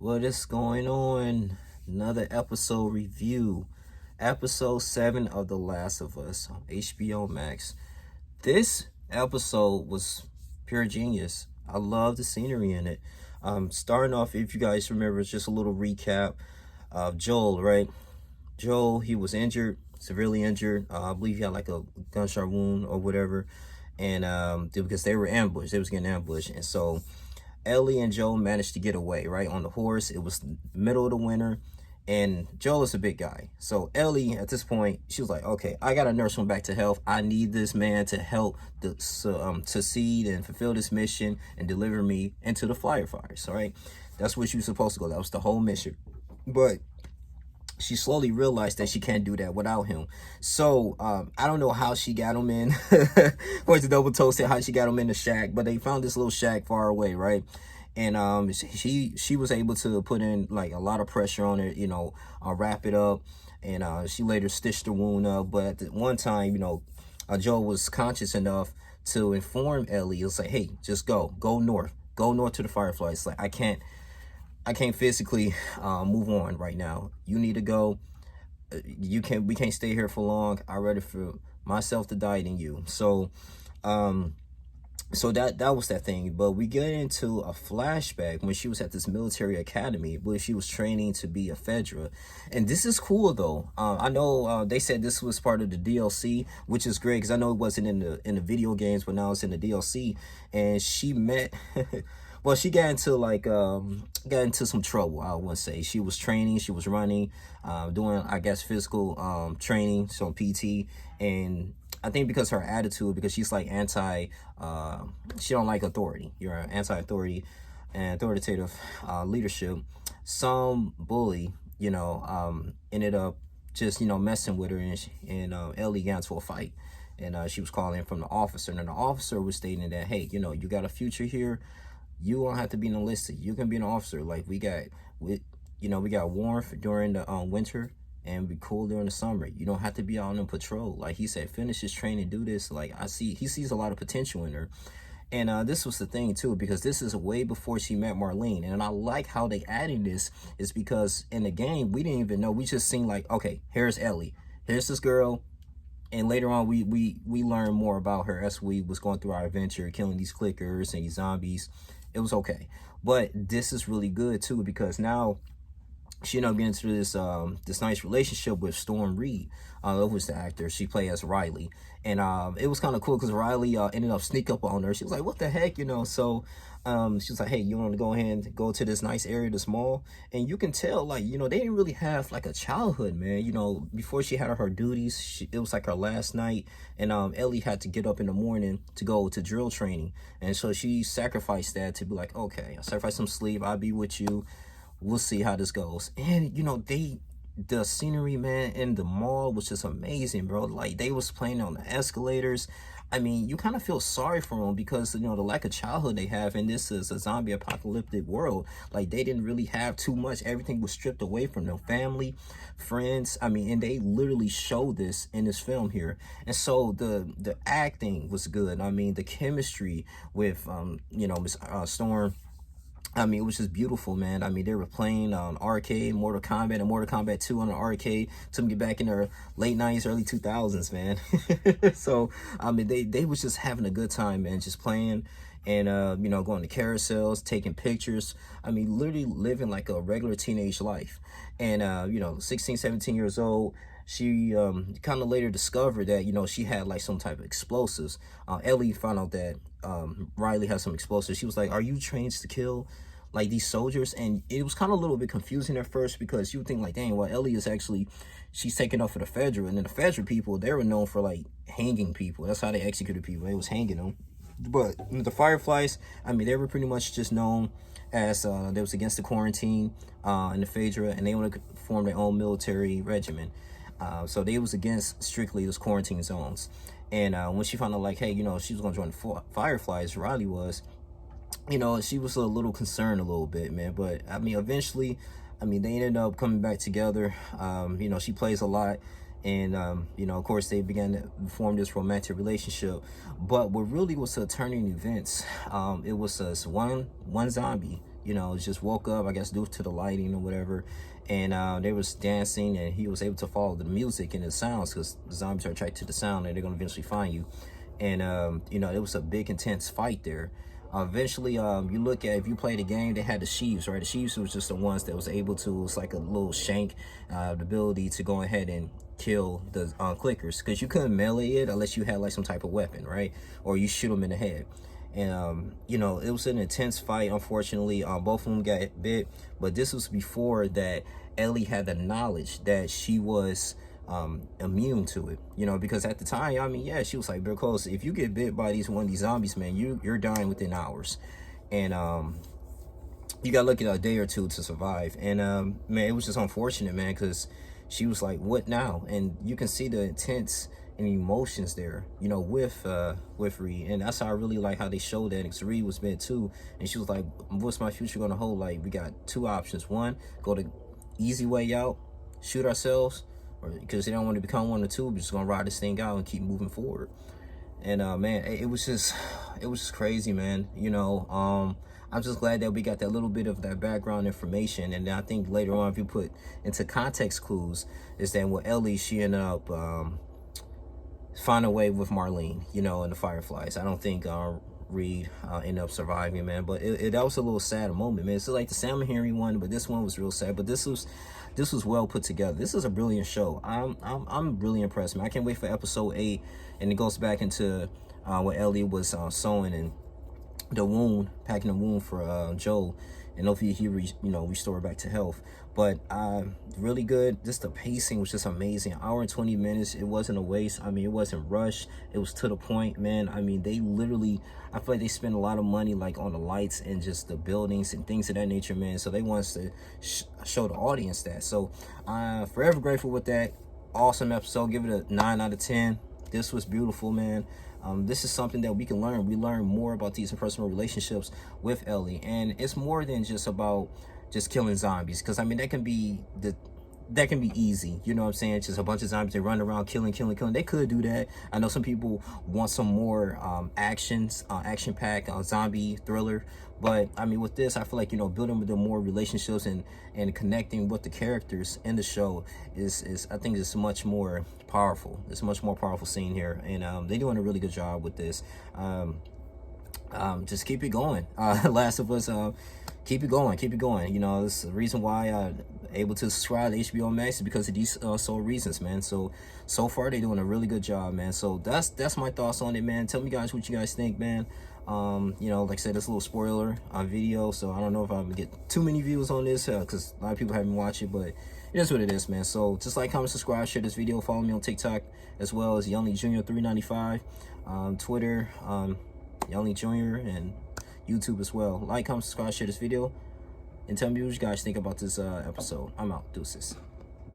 What is going on? Another episode review. Episode 7 of The Last of Us on HBO Max. This episode was pure genius. I love the scenery in it. Starting off, if you guys remember, it's just a little recap of Joel, right? Joel, he was injured, severely injured. I believe he had like a gunshot wound or whatever. And because they were ambushed, they was getting ambushed. And so Ellie and Joel managed to get away, right, on the horse. It was the middle of the winter, and Joel is a big guy. So Ellie, at this point, she was like, okay, I got to nurse him back to health. I need this man to help succeed and fulfill this mission and deliver me into the firefighters, all right? That's where she was supposed to go. That was the whole mission. But she slowly realized that she can't do that without him. So I don't know how she got him in. Where's the double toast said how she got him in the shack, but they found this little shack far away, right? And she was able to put in like a lot of pressure on it, wrap it up, and she later stitched the wound up. But at the one time, Joel was conscious enough to inform Ellie. He'll say, "Hey, just go north, to the Fireflies." Like I can't physically move on right now. You need to go. We can't stay here for long. I'd rather for myself to die than you. So that was that thing. But we get into a flashback when she was at this military academy where she was training to be a Fedra. And this is cool though. I know they said this was part of the DLC, which is great because I know it wasn't in the video games, but now it's in the DLC. And she met well, she got into some trouble. I would say she was training, she was running, doing I guess physical training, so PT, and I think because her attitude, because she's like she don't like authority. You're anti-authority and authoritative leadership. Some bully, ended up just messing with her, and Ellie got into a fight, and she was calling from the officer, and the officer was stating that, hey, you got a future here. You won't have to be enlisted. You can be an officer. Like we got warmth during the winter and be cool during the summer. You don't have to be out on patrol. Like he said, finish his training, do this. Like he sees a lot of potential in her. And this was the thing too, because this is way before she met Marlene. And I like how they added this is because in the game, we didn't even know. We just seen like, okay, here's Ellie. Here's this girl. And later on, we learned more about her as we was going through our adventure, killing these clickers and these zombies. It was okay. But this is really good too, because now she ended up getting into this nice relationship with Storm Reed, who's the actor. She played as Riley, and it was kind of cool because Riley ended up sneak up on her. She was like, "What the heck?" So she was like, "Hey, you want to go ahead and go to this nice area, this mall?" And you can tell, like, they didn't really have like a childhood, man. Before she had her duties, it was like her last night, and Ellie had to get up in the morning to go to drill training, and so she sacrificed that to be like, "Okay, I'll sacrifice some sleep. I'll be with you. We'll see how this goes." And the scenery, man, in the mall was just amazing, bro. Like they was playing on the escalators. I mean, you kind of feel sorry for them because the lack of childhood they have, and this is a zombie apocalyptic world. Like they didn't really have too much. Everything was stripped away from them, family, friends. I mean, and they literally showed this in this film here. And so the acting was good. I mean, the chemistry with Miss Storm, I mean, it was just beautiful, man. I mean, they were playing on arcade, Mortal Kombat, and Mortal Kombat 2 on the arcade. Took me back in the late 90s, early 2000s, man. So, I mean, they was just having a good time, man, just playing and, going to carousels, taking pictures. I mean, literally living like a regular teenage life. And, 16, 17 years old, she kind of later discovered that, she had like some type of explosives. Ellie found out that Riley has some explosives. She was like, "Are you trained to kill like these soldiers?" And it was kind of a little bit confusing at first because you would think like, dang, well, Ellie is actually, she's taking up for the Fedra, and then the Fedra people, they were known for like hanging people. That's how they executed people. They was hanging them. But the Fireflies, I mean, they were pretty much just known as they was against the quarantine and the Phaedra, and they wanted to form their own military regiment. So they was against strictly those quarantine zones. And when she found out, like, hey, she was going to join the Fireflies, Riley was, she was a little concerned a little bit, man. But, I mean, eventually, I mean, they ended up coming back together. She plays a lot. And, of course, they began to form this romantic relationship. But what really was a turning events, it was one zombie You know, just woke up, I guess, due to the lighting or whatever. And they was dancing, and he was able to follow the music and the sounds, because the zombies are attracted to the sound, and they're going to eventually find you. And, you know, it was a big, intense fight there. Eventually, you look at, if you play the game, they had the sheaves, right? The sheaves was just the ones that was able to, it's like a little shank, the ability to go ahead and kill the clickers, because you couldn't melee it unless you had like some type of weapon, right? Or you shoot them in the head. And you know, it was an intense fight. Unfortunately, both of them got bit, but this was before that Ellie had the knowledge that she was immune to it, you know, because at the time, I mean, yeah, she was like, because if you get bit by one of these zombies, man, you're dying within hours. And you gotta look at a day or two to survive. And man, it was just unfortunate, man, because she was like, what now? And you can see the intense and emotions there, you know, with Reed. And that's how I really like how they showed that, because Reed was bit too, and she was like, what's my future gonna hold? Like, we got two options: one, go the easy way out, shoot ourselves, or because they don't want to become one, or two, we're just gonna ride this thing out and keep moving forward. And man, it was just crazy, man. You know, I'm just glad that we got that little bit of that background information. And I think later on, if you put into context clues, is that with Ellie, she ended up find a way with Marlene, you know, and the Fireflies. I don't think Reed ended up surviving, man. But that was a little sad moment, man. It's like the Sam Henry one, but this one was real sad. But this was well put together. This is a brilliant show. I'm really impressed, man. I can't wait for episode 8, and it goes back into what Ellie was sewing and the wound, packing the wound for Joel, and hopefully he restore back to health. But really good. Just the pacing was just amazing. Hour and 20 minutes. It wasn't a waste. I mean, it wasn't rushed. It was to the point, man. I mean, they literally, I feel like they spent a lot of money like on the lights and just the buildings and things of that nature, man. So they want us to show the audience that. So forever grateful with that. Awesome episode. Give it a 9 out of 10. This was beautiful, man. This is something that we can learn. We learn more about these personal relationships with Ellie, and it's more than just about just killing zombies. Because I mean, that can be easy, you know what I'm saying? Just a bunch of zombies, they run around killing. They could do that. I know some people want some more action-packed zombie thriller, but I mean, with this, I feel like, you know, building with the more relationships and connecting with the characters in the show is I think it's much more powerful. It's a much more powerful scene here, and they're doing a really good job with this. Just keep it going. Last of Us, keep it going. You know, it's the reason why I able to subscribe to HBO Max is because of these sole reasons, man. So far they're doing a really good job, man. So that's my thoughts on it, man. Tell me guys what you guys think, man. You know, like I said, it's a little spoiler video, so I don't know if I'm gonna get too many views on this because a lot of people haven't watched it, but it is what it is, man. So just like, comment, subscribe, share this video, follow me on TikTok as well as Young Lee Jr. 395, Twitter, Young Lee Jr. and YouTube as well. Like, comment, subscribe, share this video, and tell me what you guys think about this episode. I'm out. Deuces.